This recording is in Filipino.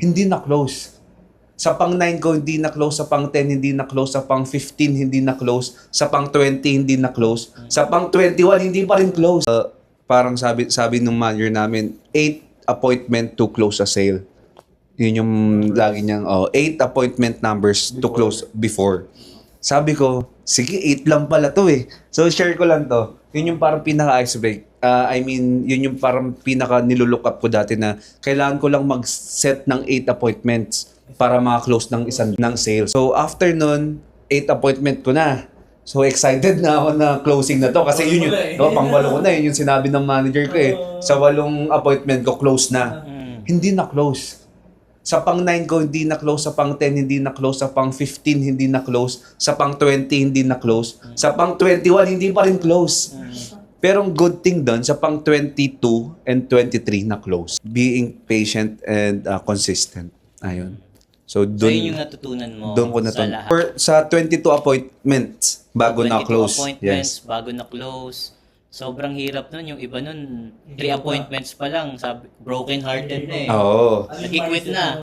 hindi na-close. Sa pang 9 ko, hindi na-close. Sa pang 10, hindi na-close. Sa pang 15, hindi na-close. Sa pang 20, hindi na-close. Sa pang 21, hindi pa rin close. Parang sabi nung manager namin, 8 appointment to close a sale. Yun yung lagi niyang, 8 appointment numbers to close before. Sabi ko, sige, 8 lang pala to eh. So, share ko lang to. Yun yung parang pinaka-ice break. Yun yung parang pinaka-nilulook up ko dati na kailangan ko lang mag-set ng 8 appointments para maka-close ng ng sale. So, after nun, 8 appointment ko na. So, excited na ako na closing na to. Kasi yun yung, pang-walo ko na. Yun yung sinabi ng manager ko eh. Sa 8 appointment ko, close na. Hindi na-close. Sa pang 9 ko, hindi na-close. Sa pang 10, hindi na-close. Sa pang 15, hindi na-close. Sa pang 20, hindi na-close. Sa pang 21, hindi pa rin close. Pero ang good thing doon, sa pang 22 and 23 na-close. Being patient and consistent. Ayun. So, So, yun yung natutunan mo doon ko sa lahat. Sa 22 appointments, bago 22 na-close. appointments, Yes. bago na-close. Sobrang hirap nun. Yung iba nun, 3 appointments pa lang. Sabi, broken hearted na eh. Oo. Nag-quit na.